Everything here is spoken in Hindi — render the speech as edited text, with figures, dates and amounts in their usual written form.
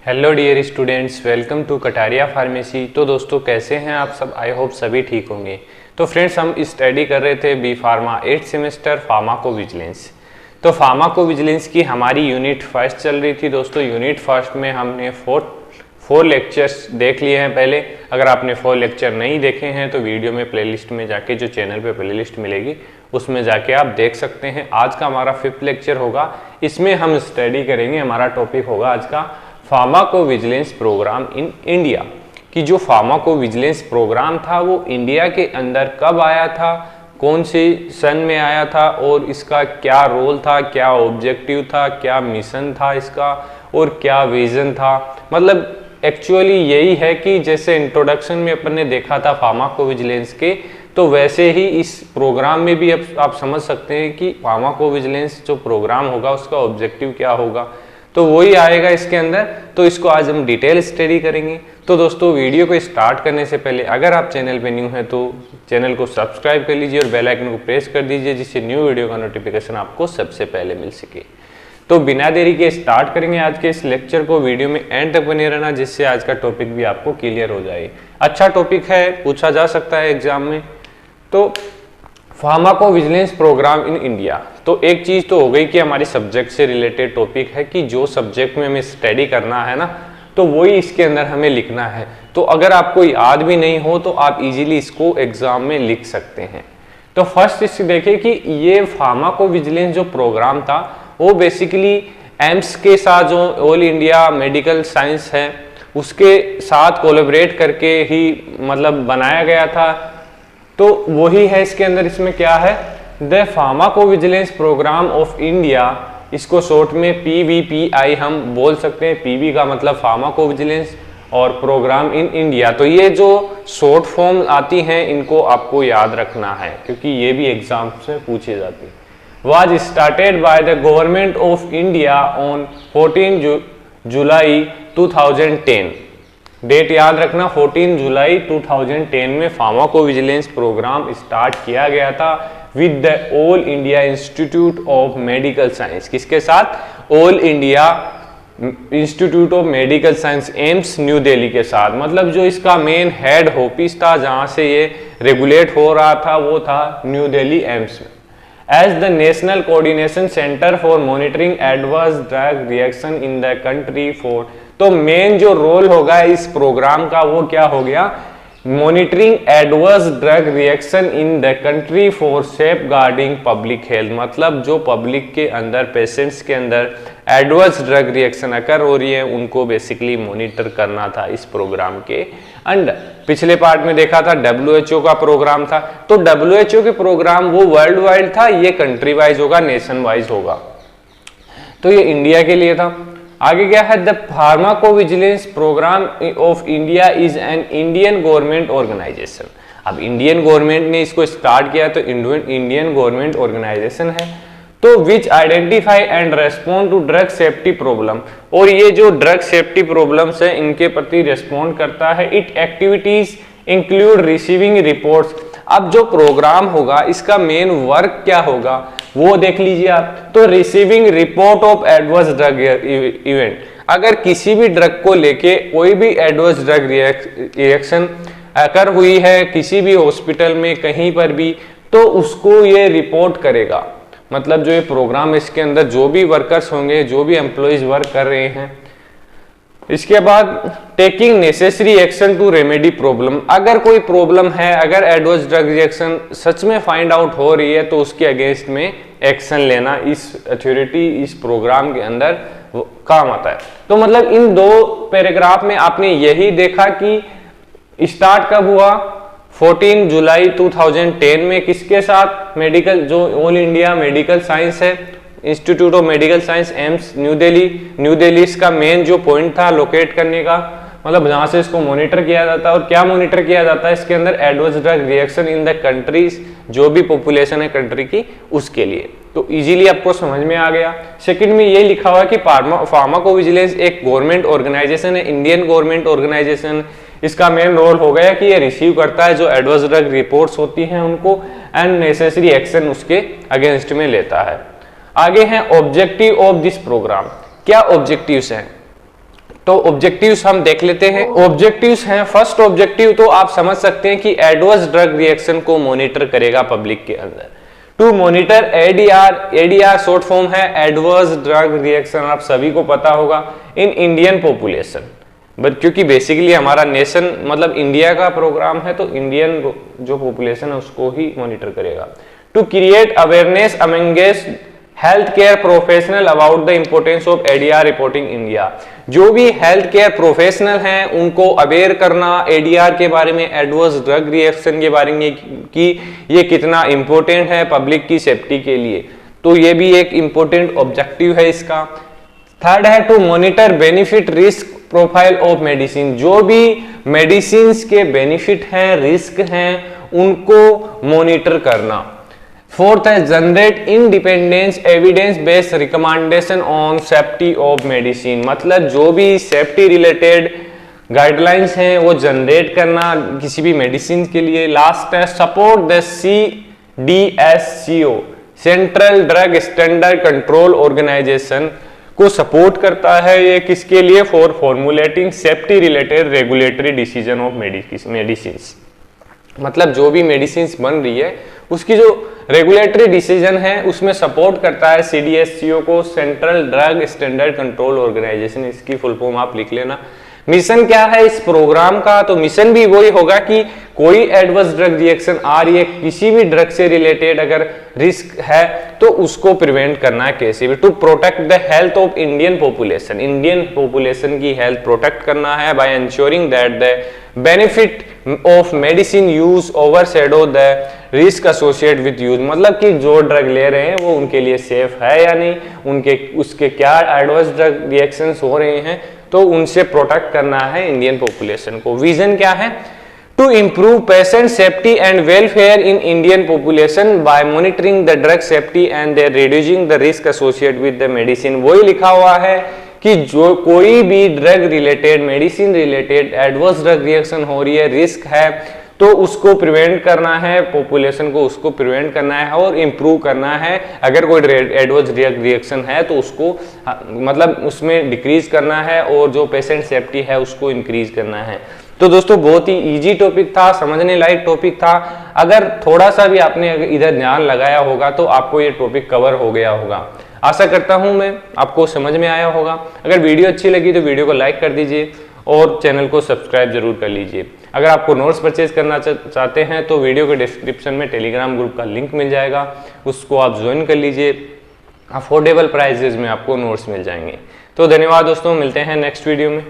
Hello dear students, welcome to Kataria pharmacy. तो दोस्तों कैसे हैं आप सब? आई होप सभी ठीक होंगे। तो फ्रेंड्स, हम स्टडी कर रहे थे B pharma 8th semester pharmacovigilance. तो फार्माकोविजिलेंस की हमारी यूनिट फर्स्ट चल रही थी दोस्तों। यूनिट फर्स्ट में हमने फोर लेक्चर्स देख लिए हैं पहले। अगर आपने 4 लेक्चर नहीं देखे हैं तो वीडियो में प्लेलिस्ट में जाके, जो चैनल पे प्लेलिस्ट मिलेगी उसमें जाके आप देख सकते हैं। आज का हमारा 5th लेक्चर होगा। इसमें हम स्टडी करेंगे, हमारा टॉपिक होगा आज का फार्माकोविजिलेंस प्रोग्राम इन इंडिया। कि जो फार्माकोविजिलेंस प्रोग्राम था वो इंडिया के अंदर कब आया था, कौन से सन में आया था और इसका क्या रोल था, क्या ऑब्जेक्टिव था, क्या मिशन था इसका और क्या विजन था। मतलब एक्चुअली यही है कि जैसे इंट्रोडक्शन में अपन ने देखा था फार्माकोविजिलेंस के, तो वैसे ही इस प्रोग्राम में भी आप समझ सकते हैं कि फार्माकोविजिलेंस जो प्रोग्राम होगा उसका ऑब्जेक्टिव क्या होगा। तो वही आएगा इसके अंदर। तो इसको आज हम डिटेल स्टडी करेंगे। तो दोस्तों, वीडियो को स्टार्ट करने से पहले अगर आप चैनल पे न्यू हैं तो चैनल को सब्सक्राइब कर लीजिए और बेल आइकन को प्रेस कर दीजिए, जिससे न्यू वीडियो का नोटिफिकेशन आपको सबसे पहले मिल सके। तो बिना देरी के स्टार्ट करेंगे आज के इस लेक्चर को। वीडियो में एंड तक बने रहना, जिससे आज का टॉपिक भी आपको क्लियर हो जाए। अच्छा टॉपिक है, पूछा जा सकता है एग्जाम में। तो फार्माकोविजिलेंस प्रोग्राम इन इंडिया, तो एक चीज तो हो गई कि हमारे सब्जेक्ट से रिलेटेड टॉपिक है कि जो सब्जेक्ट में हमें स्टडी करना है ना, तो वही इसके अंदर हमें लिखना है। तो अगर आपको याद भी नहीं हो तो आप इजीली इसको एग्जाम में लिख सकते हैं। तो फर्स्ट इससे देखें कि ये फार्माकोविजिलेंस जो प्रोग्राम था वो बेसिकली एम्स के साथ, जो ऑल इंडिया मेडिकल साइंस है उसके साथ कोलैबोरेट करके ही मतलब बनाया गया था। तो वही है इसके अंदर। इसमें क्या है, the pharmacovigilance programme of India, इसको शॉर्ट में PVPI हम बोल सकते हैं। PV का मतलब फार्माकोविजिलेंस और प्रोग्राम इन इंडिया। तो ये जो शॉर्ट फॉर्म आती हैं इनको आपको याद रखना है, क्योंकि ये भी एग्जाम से पूछी जाती है। Was started by the government of India on 14 July 2010। Date याद रखना, 14 जुलाई 2010 में फार्माकोविजिलेंस प्रोग्राम स्टार्ट किया गया था with the all India institute of medical science. किसके साथ? All India institute of medical science, AIIMS new Delhi के साथ। मतलब जो इसका मेन हेड ऑफिस था, जहां से ये रेगुलेट हो रहा था, वो था न्यू दिल्ली एम्स में। As the national coordination centre for monitoring adverse drug reaction in the country for, तो मेन जो रोल होगा इस प्रोग्राम का वो क्या हो गया, monitoring adverse drug reaction in the country for safeguarding public health. मतलब जो पब्लिक के अंदर, पेशेंट्स के अंदर एडवर्स ड्रग रिएक्शन अकर हो रही है, उनको बेसिकली मॉनिटर करना था इस प्रोग्राम के अंडर। पिछले पार्ट में देखा था WHO का प्रोग्राम था। तो WHO के प्रोग्राम वो वर्ल्ड वाइड था, ये कंट्री वाइज होगा, नेशन वाइज होगा। तो ये इंडिया के लिए था। आगे क्या है, the pharmacovigilance programme of India is an Indian government organisation. अब इंडियन गवर्नमेंट ने इसको स्टार्ट किया, तो इंडियन गवर्नमेंट ऑर्गेनाइजेशन है। तो which identify and respond to drug safety problem, और ये जो ड्रग सेफ्टी प्रॉब्लम्स है इनके प्रति रेस्पॉन्ड करता है। It activities include receiving reports. अब जो प्रोग्राम होगा इसका मेन वर्क क्या होगा वो देख लीजिए आप। तो receiving report of adverse drug event, अगर किसी भी ड्रग को लेके कोई भी एडवर्स ड्रग रिएक्शन अकर हुई है किसी भी हॉस्पिटल में कहीं पर भी, तो उसको ये रिपोर्ट करेगा। मतलब जो ये प्रोग्राम, इसके अंदर जो भी वर्कर्स होंगे, जो भी एम्प्लॉइज वर्क कर रहे हैं। इसके बाद taking necessary action to remedy problem, अगर कोई प्रॉब्लम है, अगर एडवर्स ड्रग रिएक्शन सच में फाइंड आउट हो रही है तो उसके अगेंस्ट में एक्शन लेना, इस अथॉरिटी इस प्रोग्राम के अंदर काम आता है। तो मतलब इन 2 पैराग्राफ में आपने यही देखा कि स्टार्ट कब हुआ, 14 जुलाई 2010 में। किसके साथ? मेडिकल, जो ऑल इंडिया मेडिकल साइंस है, institute of medical science, AIIMS new Delhi इसका मेन जो पॉइंट था लोकेट करने का, मतलब जहां से इसको मॉनिटर किया जाता है। और क्या मॉनिटर किया जाता है इसके अंदर? Adverse drug reaction in the countries, जो भी पॉपुलेशन है कंट्री की, उसके लिए। तो इजीली आपको समझ में आ गया। सेकंड में ये लिखा हुआ है कि फार्माकोविजिलेंस एक गवर्नमेंट ऑर्गेनाइजेशन है, इंडियन गवर्नमेंट ऑर्गेनाइजेशन। इसका मेन रोल हो गया कि ये रिसीव करता है जो एडवर्स ड्रग रिपोर्ट्स होती हैं उनको, एंड नेसेसरी एक्शन उसके अगेंस्ट में लेता है। आगे है ऑब्जेक्टिव ऑफ दिस प्रोग्राम, क्या ऑब्जेक्टिव्स हैं? तो ऑब्जेक्टिव्स हम देख लेते हैं। ऑब्जेक्टिव्स हैं, फर्स्ट ऑब्जेक्टिव तो आप समझ सकते हैं कि एडवर्स ड्रग रिएक्शन को मॉनिटर करेगा पब्लिक के अंदर। To monitor ADR, ADR short form है एडवर्स ड्रग रिएक्शन, आप सभी को पता होगा, इन इंडियन पॉपुलेशन। बट क्योंकि बेसिकली हमारा नेशन मतलब इंडिया का प्रोग्राम है, तो इंडियन जो पॉपुलेशन है उसको ही मॉनिटर करेगा। To create awareness amongst health care professional about the importance of ADR reporting India, जो भी हेल्थ केयर प्रोफेशनल हैं उनको अवेयर करना एडीआर के बारे में, एडवर्स ड्रग रिएक्शन के बारे में कि ये कितना इंपॉर्टेंट है पब्लिक की सेफ्टी के लिए, तो ये भी एक इंपॉर्टेंट ऑब्जेक्टिव है इसका। थर्ड है to monitor benefit risk profile of medicine, जो भी मेडिसिन के बेनिफिट हैं, रिस्क हैं, उनको मॉनिटर करना। फोर्थ है generate independence evidence based recommendation on safety of medicine, मतलब जो भी सेफ्टी रिलेटेड गाइडलाइंस हैं वो जनरेट करना किसी भी मेडिसिन के लिए। लास्ट है support the CDSCO, central drug standard control organisation को सपोर्ट करता है ये किसके लिए, for formulating safety related regulatory decision of medicine, मतलब जो भी मेडिसिन बन रही है उसकी जो रेगुलेटरी डिसीजन है उसमें सपोर्ट करता है CDSCO को, central drug standard control organisation, इसकी फुल फॉर्म आप लिख लेना। मिशन क्या है इस प्रोग्राम का, तो मिशन भी वही होगा कि कोई एडवर्स ड्रग रिएक्शन आ रही है, किसी भी ड्रग से रिलेटेड अगर रिस्क है तो उसको प्रिवेंट करना है कैसे भी। To protect the health of Indian population, Indian population की हेल्थ प्रोटेक्ट करना है by ensuring that the benefit of medicine use overshadow the risk associate with use, मतलब कि जो ड्रग ले रहे हैं वो उनके लिए सेफ है या नहीं, उनके उसके क्या एडवर्स ड्रग रिएक्शंस हो रहे हैं, तो उनसे प्रोटेक्ट करना है इंडियन पॉपुलेशन को। विजन क्या है, to improve patient safety and welfare in Indian population by monitoring the drug safety and reducing the risk associate with the medicine. वही लिखा हुआ है कि जो कोई भी drug related, medicine related adverse drug reaction हो रही है, रिस्क है, तो उसको प्रिवेंट करना है, पॉपुलेशन को उसको प्रिवेंट करना है और इम्प्रूव करना है। अगर कोई एडवर्स रिएक्शन है तो उसको मतलब उसमें डिक्रीज करना है और जो पेशेंट सेफ्टी है उसको इंक्रीज करना है। तो दोस्तों बहुत ही इजी टॉपिक था, समझने लायक टॉपिक था। अगर थोड़ा सा भी आपने इधर ध्यान लगाया होगा तो आपको ये टॉपिक कवर हो गया होगा। आशा करता हूं मैं आपको समझ में आया होगा। अगर वीडियो अच्छी लगी तो वीडियो को लाइक कर दीजिए और चैनल को सब्सक्राइब जरूर कर लीजिए। अगर आपको नोट्स परचेज करना चाहते हैं तो वीडियो के डिस्क्रिप्शन में टेलीग्राम ग्रुप का लिंक मिल जाएगा, उसको आप ज्वाइन कर लीजिए। अफोर्डेबल प्राइजेज में आपको नोट्स मिल जाएंगे। तो धन्यवाद दोस्तों, मिलते हैं नेक्स्ट वीडियो में।